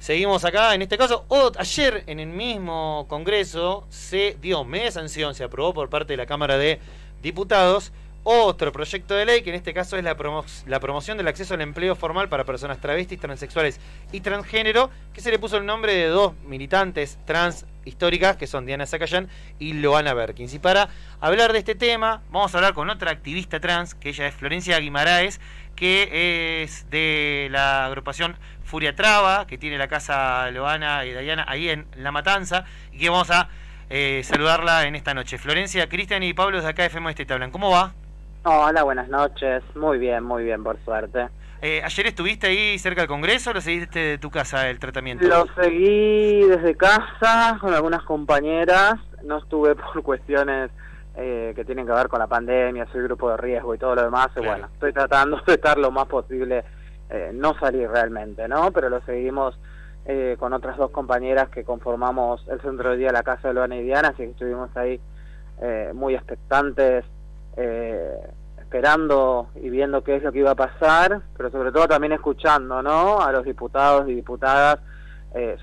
Seguimos acá, en este caso, ayer en el mismo Congreso se dio media sanción, se aprobó por parte de la Cámara de Diputados otro proyecto de ley que en este caso es la promoción del acceso al empleo formal para personas travestis, transexuales y transgénero, que se le puso el nombre de dos militantes trans históricas que son Diana Zacayán y Loana Berkins. Y para hablar de este tema vamos a hablar con otra activista trans, que ella es Florencia Guimaraes, que es de la agrupación Furia Traba, que tiene la casa Loana y Diana ahí en La Matanza, y que vamos a saludarla en esta noche. Florencia, Cristian y Pablo de acá de FEMO te hablan. ¿Cómo va? Hola, buenas noches. Muy bien, por suerte. ¿Ayer estuviste ahí cerca del Congreso o lo seguiste de tu casa el tratamiento? Lo seguí desde casa con algunas compañeras. No estuve por cuestiones que tienen que ver con la pandemia, soy grupo de riesgo y todo lo demás. Claro. Bueno, estoy tratando de estar lo más posible, no salir realmente, ¿no? Pero lo seguimos con otras dos compañeras que conformamos el centro de día de la casa de Loana y Diana, así que estuvimos ahí muy expectantes, esperando y viendo qué es lo que iba a pasar, pero sobre todo también escuchando, ¿no?, a los diputados y diputadas,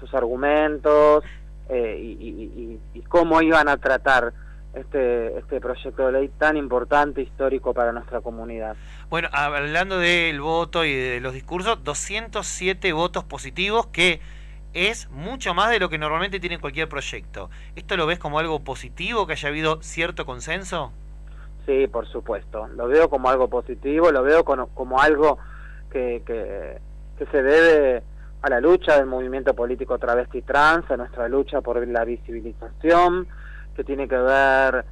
sus argumentos y cómo iban a tratar este proyecto de ley tan importante, histórico para nuestra comunidad. Bueno, hablando del voto y de los discursos, 207 votos positivos, que es mucho más de lo que normalmente tiene cualquier proyecto. ¿Esto lo ves como algo positivo, que haya habido cierto consenso? Sí, por supuesto. Lo veo como algo positivo, lo veo como algo que se debe a la lucha del movimiento político travesti trans, a nuestra lucha por la visibilización, que tiene que ver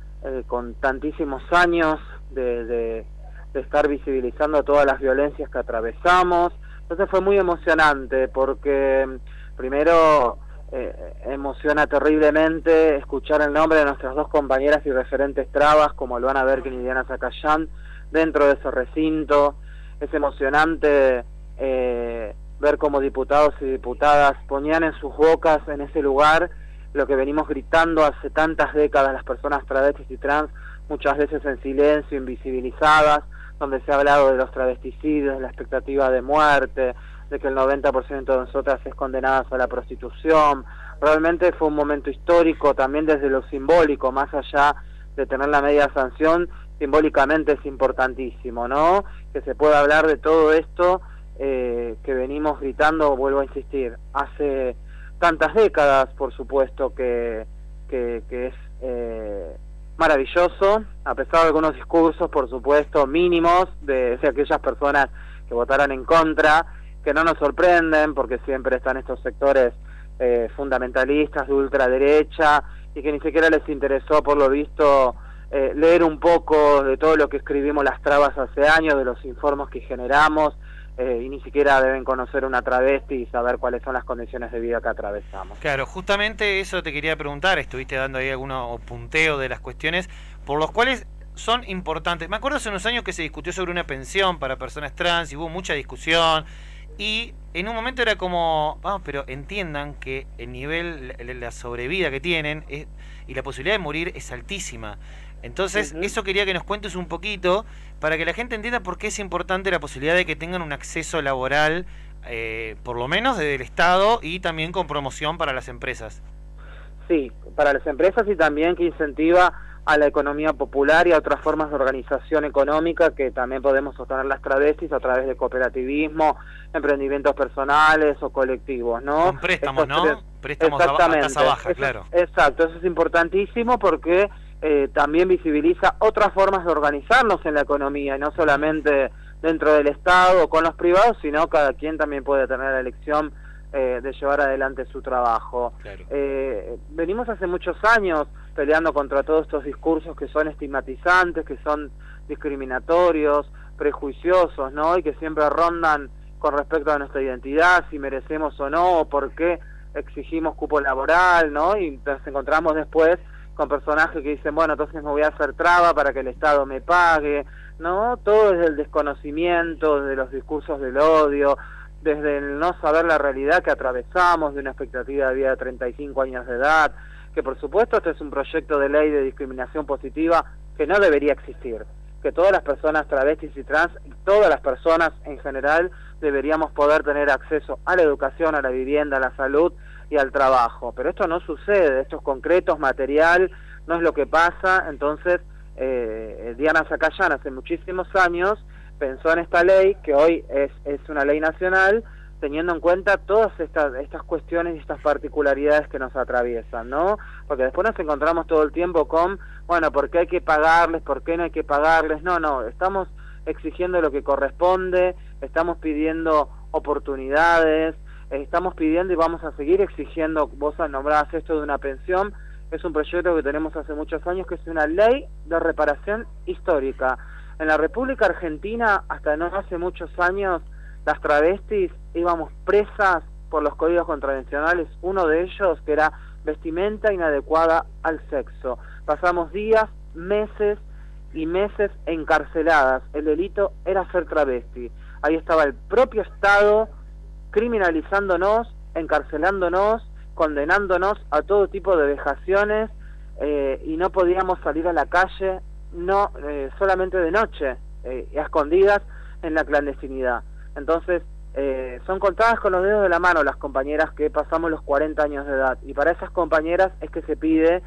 con tantísimos años de estar visibilizando todas las violencias que atravesamos. Entonces fue muy emocionante porque primero emociona terriblemente escuchar el nombre de nuestras dos compañeras y referentes trabas como Loana Berkins y Diana Zacayán dentro de ese recinto. Es emocionante ver cómo diputados y diputadas ponían en sus bocas en ese lugar lo que venimos gritando hace tantas décadas las personas travestis y trans, muchas veces en silencio, invisibilizadas, donde se ha hablado de los travesticidios, de la expectativa de muerte, de que el 90% de nosotras es condenadas a la prostitución. Realmente fue un momento histórico, también desde lo simbólico, más allá de tener la media sanción, simbólicamente es importantísimo, ¿no?, que se pueda hablar de todo esto que venimos gritando, vuelvo a insistir, hace tantas décadas, por supuesto, que es maravilloso, a pesar de algunos discursos, por supuesto, mínimos de aquellas personas que votaron en contra, que no nos sorprenden porque siempre están estos sectores fundamentalistas de ultraderecha y que ni siquiera les interesó, por lo visto, leer un poco de todo lo que escribimos las trabas hace años, de los informes que generamos, y ni siquiera deben conocer una travesti y saber cuáles son las condiciones de vida que atravesamos. Claro, justamente eso te quería preguntar, estuviste dando ahí algunos punteo de las cuestiones por los cuales son importantes. Me acuerdo hace unos años que se discutió sobre una pensión para personas trans y hubo mucha discusión y en un momento era como, vamos, pero entiendan que el nivel, la sobrevida que tienen y la posibilidad de morir es altísima. Entonces, eso quería que nos cuentes un poquito para que la gente entienda por qué es importante la posibilidad de que tengan un acceso laboral, por lo menos desde el Estado y también con promoción para las empresas. Sí, para las empresas y también que incentiva a la economía popular y a otras formas de organización económica que también podemos sostener las travestis a través de cooperativismo, emprendimientos personales o colectivos, ¿no? Con préstamos, ¿no? Préstamos a tasa baja, claro. Exacto, eso es importantísimo porque también visibiliza otras formas de organizarnos en la economía, y no solamente dentro del Estado o con los privados, sino cada quien también puede tener la elección de llevar adelante su trabajo. Claro. Venimos hace muchos años peleando contra todos estos discursos que son estigmatizantes, que son discriminatorios, prejuiciosos, ¿no?, y que siempre rondan con respecto a nuestra identidad, si merecemos o no, o por qué exigimos cupo laboral, ¿no?, y nos encontramos después con personajes que dicen, bueno, entonces me voy a hacer traba para que el Estado me pague, ¿no? Todo desde el desconocimiento, desde los discursos del odio, desde el no saber la realidad que atravesamos, de una expectativa de vida de 35 años de edad, que por supuesto este es un proyecto de ley de discriminación positiva que no debería existir, que todas las personas travestis y trans, todas las personas en general, deberíamos poder tener acceso a la educación, a la vivienda, a la salud y al trabajo. Pero esto no sucede, esto es concreto, es material, no es lo que pasa. Entonces, Diana Zacayán hace muchísimos años pensó en esta ley, que hoy es una ley nacional, teniendo en cuenta todas estas cuestiones y estas particularidades que nos atraviesan, ¿no? Porque después nos encontramos todo el tiempo con, bueno, ¿por qué hay que pagarles? ¿Por qué no hay que pagarles? No, estamos exigiendo lo que corresponde, estamos pidiendo oportunidades, estamos pidiendo y vamos a seguir exigiendo. Vos nombrabas esto de una pensión, es un proyecto que tenemos hace muchos años, que es una ley de reparación histórica. En la República Argentina, hasta no hace muchos años, las travestis íbamos presas por los códigos contravencionales, uno de ellos que era vestimenta inadecuada al sexo. Pasamos días, meses y meses encarceladas. El delito era ser travesti. Ahí estaba el propio Estado criminalizándonos, encarcelándonos, condenándonos a todo tipo de vejaciones, y no podíamos salir a la calle, solamente de noche, a escondidas en la clandestinidad. Entonces, son contadas con los dedos de la mano las compañeras que pasamos los 40 años de edad, y para esas compañeras es que se pide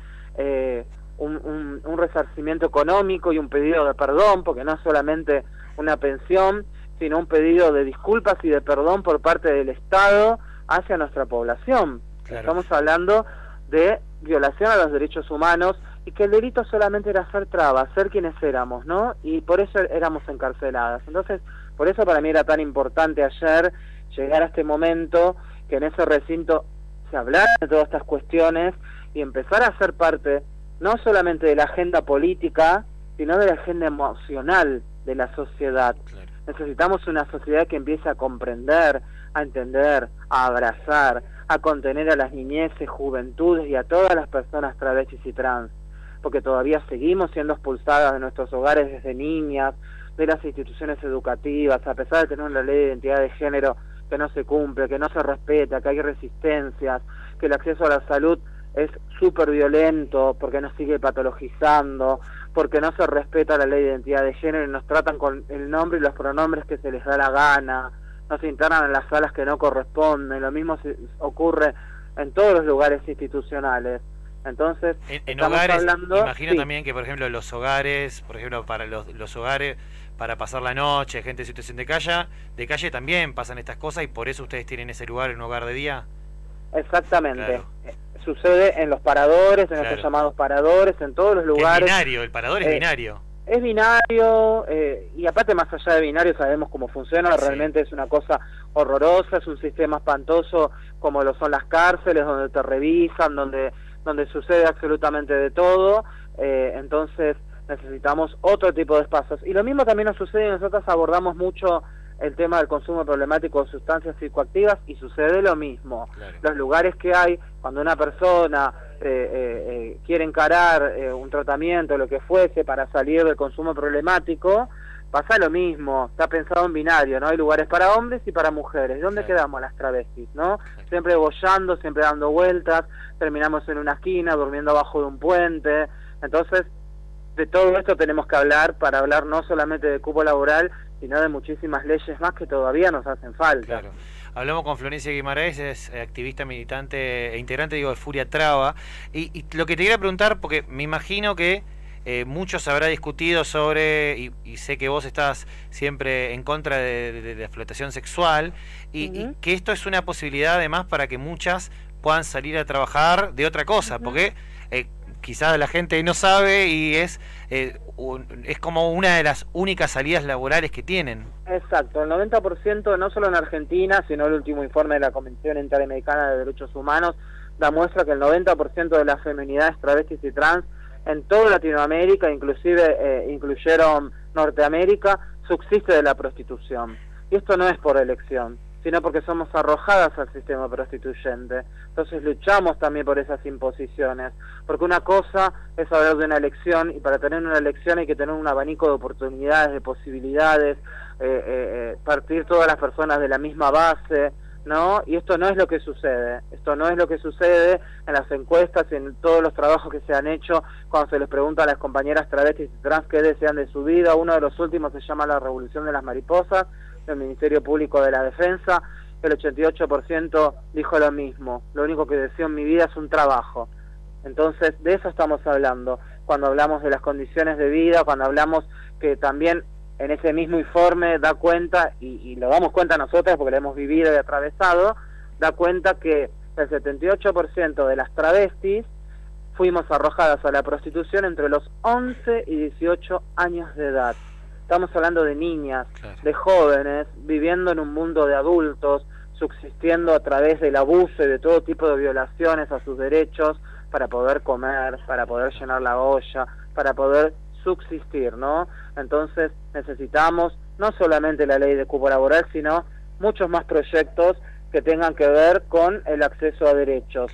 un resarcimiento económico y un pedido de perdón, porque no es solamente una pensión, sino un pedido de disculpas y de perdón por parte del Estado hacia nuestra población. Claro. Estamos hablando de violación a los derechos humanos, y que el delito solamente era ser trabas, ser quienes éramos, ¿no? Y por eso éramos encarceladas. Entonces, por eso para mí era tan importante ayer llegar a este momento, que en ese recinto se hablara de todas estas cuestiones y empezar a ser parte no solamente de la agenda política, sino de la agenda emocional de la sociedad. Claro. Necesitamos una sociedad que empiece a comprender, a entender, a abrazar, a contener a las niñeces, juventudes y a todas las personas travestis y trans, porque todavía seguimos siendo expulsadas de nuestros hogares desde niñas, de las instituciones educativas, a pesar de tener una ley de identidad de género que no se cumple, que no se respeta, que hay resistencias, que el acceso a la salud es súper violento, porque nos sigue patologizando, porque no se respeta la ley de identidad de género y nos tratan con el nombre y los pronombres que se les da la gana, nos internan en las salas que no corresponden. Lo mismo ocurre en todos los lugares institucionales. Entonces, en hogares, hablando, imagino sí. También que, por ejemplo, los hogares, por ejemplo, para los hogares, para pasar la noche, gente en situación de calle también pasan estas cosas, y por eso ustedes tienen ese lugar, un hogar de día. Exactamente. Claro. Sucede en los paradores, en estos llamados paradores, en todos los lugares. Es binario, el parador es binario. Es binario, y aparte, más allá de binario, sabemos cómo funciona. Sí. Realmente es una cosa horrorosa, es un sistema espantoso, como lo son las cárceles, donde te revisan, donde sucede absolutamente de todo. Entonces necesitamos otro tipo de espacios. Y lo mismo también nos sucede, y nosotros abordamos mucho el tema del consumo problemático de sustancias psicoactivas, y sucede lo mismo. Claro. Los lugares que hay, cuando una persona quiere encarar un tratamiento, lo que fuese, para salir del consumo problemático, pasa lo mismo. Está pensado en binario, ¿no? Hay lugares para hombres y para mujeres. ¿Dónde claro. quedamos las travestis, no? Claro. Siempre bollando, siempre dando vueltas, terminamos en una esquina, durmiendo abajo de un puente. Entonces, de todo esto tenemos que hablar, para hablar no solamente de cupo laboral, sino de muchísimas leyes más que todavía nos hacen falta. Claro. Hablamos con Florencia Guimarães, es activista, militante e integrante, de Furia Traba. Y lo que te quería preguntar, porque me imagino que mucho se habrá discutido sobre, y sé que vos estás siempre en contra de la explotación sexual, y que esto es una posibilidad además para que muchas puedan salir a trabajar de otra cosa, porque quizás la gente no sabe, y es como una de las únicas salidas laborales que tienen. Exacto, el 90%, no solo en Argentina, sino el último informe de la Convención Interamericana de Derechos Humanos da muestra que el 90% de las feminidades travestis y trans en toda Latinoamérica, inclusive incluyeron Norteamérica, subsiste de la prostitución. Y esto no es por elección, sino porque somos arrojadas al sistema prostituyente. Entonces luchamos también por esas imposiciones, porque una cosa es hablar de una elección, y para tener una elección hay que tener un abanico de oportunidades, de posibilidades, partir todas las personas de la misma base, ¿no? Y esto no es lo que sucede, esto no es lo que sucede en las encuestas y en todos los trabajos que se han hecho cuando se les pregunta a las compañeras travestis y trans qué desean de su vida. Uno de los últimos se llama La Revolución de las Mariposas, del Ministerio Público de la Defensa. El 88% dijo lo mismo: lo único que deseo en mi vida es un trabajo. Entonces, de eso estamos hablando, cuando hablamos de las condiciones de vida, cuando hablamos que también en ese mismo informe da cuenta, y lo damos cuenta nosotros porque lo hemos vivido y atravesado, da cuenta que el 78% de las travestis fuimos arrojadas a la prostitución entre los 11 y 18 años de edad. Estamos hablando de niñas, claro, de jóvenes, viviendo en un mundo de adultos, subsistiendo a través del abuso y de todo tipo de violaciones a sus derechos para poder comer, para poder llenar la olla, para poder subsistir, ¿no? Entonces necesitamos no solamente la ley de cupo laboral, sino muchos más proyectos que tengan que ver con el acceso a derechos.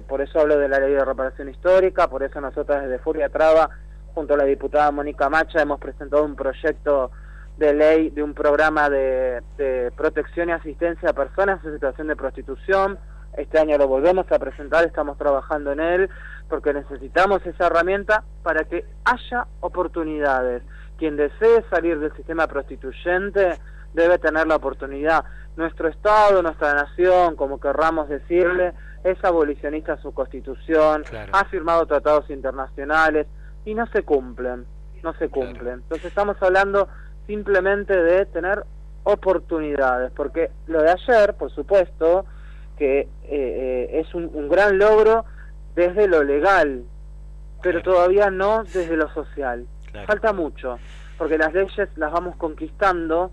Por eso hablo de la ley de reparación histórica, por eso nosotros desde Furia Traba, junto a la diputada Mónica Macha, hemos presentado un proyecto de ley de un programa de protección y asistencia a personas en situación de prostitución. Este año lo volvemos a presentar, estamos trabajando en él, porque necesitamos esa herramienta para que haya oportunidades. Quien desee salir del sistema prostituyente debe tener la oportunidad. Nuestro Estado, nuestra nación, como querramos decirle, es abolicionista en su constitución, claro, ha firmado tratados internacionales y no se cumplen, no se cumplen. Claro. Entonces estamos hablando simplemente de tener oportunidades, porque lo de ayer, por supuesto, que es un gran logro desde lo legal, pero claro, todavía no desde lo social. Claro. Falta mucho, porque las leyes las vamos conquistando,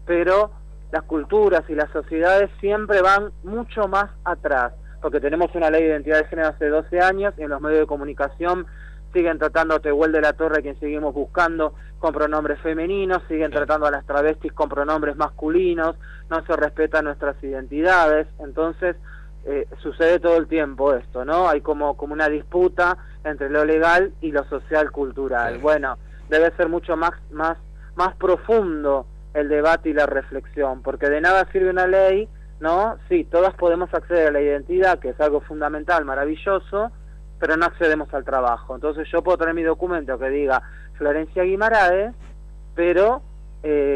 pero las culturas y las sociedades siempre van mucho más atrás, porque tenemos una ley de identidad de género hace 12 años y en los medios de comunicación siguen tratando a Tehuel de la Torre, quien seguimos buscando, con pronombres femeninos, siguen tratando a las travestis con pronombres masculinos, no se respetan nuestras identidades. Entonces sucede todo el tiempo esto, ¿no? Hay como una disputa entre lo legal y lo social cultural. Sí. Bueno, debe ser mucho más profundo el debate y la reflexión, porque de nada sirve una ley, ¿no? Sí, todas podemos acceder a la identidad, que es algo fundamental, maravilloso, pero no accedemos al trabajo. Entonces yo puedo tener mi documento que diga Florencia Guimaraes, pero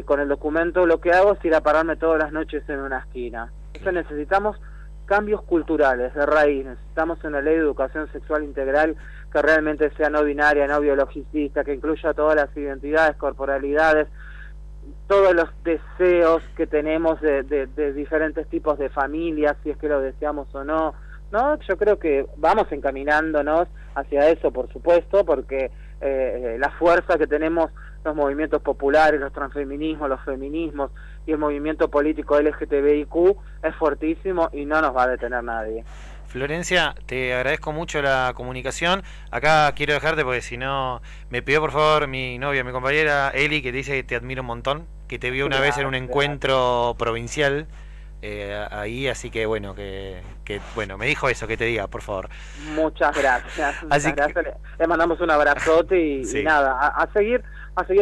con el documento lo que hago es ir a pararme todas las noches en una esquina. Entonces necesitamos cambios culturales de raíz, necesitamos una ley de educación sexual integral que realmente sea no binaria, no biologicista, que incluya todas las identidades, corporalidades, todos los deseos que tenemos de diferentes tipos de familias, si es que lo deseamos o no. No, yo creo que vamos encaminándonos hacia eso, por supuesto, porque la fuerza que tenemos los movimientos populares, los transfeminismos, los feminismos y el movimiento político LGTBIQ es fuertísimo y no nos va a detener nadie. Florencia, te agradezco mucho la comunicación. Acá quiero dejarte porque si no, me pidió por favor mi novia, mi compañera Eli, que te dice que te admiro un montón, que te vio una vez en un encuentro provincial. Ahí, así que bueno, que bueno, me dijo eso, que te diga, por favor. Muchas gracias. Le mandamos un abrazote y, sí, y nada, a seguir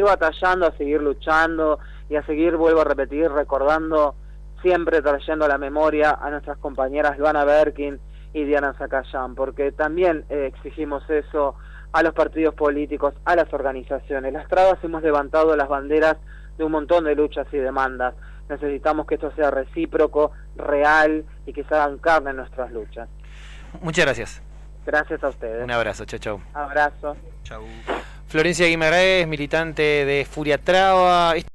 batallando, a seguir luchando y a seguir, vuelvo a repetir, recordando, siempre trayendo a la memoria a nuestras compañeras Luana Berkin y Diana Zacayán, porque también exigimos eso a los partidos políticos, a las organizaciones. Las Trabas hemos levantado las banderas de un montón de luchas y demandas. Necesitamos que esto sea recíproco, real y que se hagan carne en nuestras luchas. Muchas gracias. Gracias a ustedes. Un abrazo, chau, chau. Abrazo. Chau. Florencia Guimaraes, militante de Furia Traba.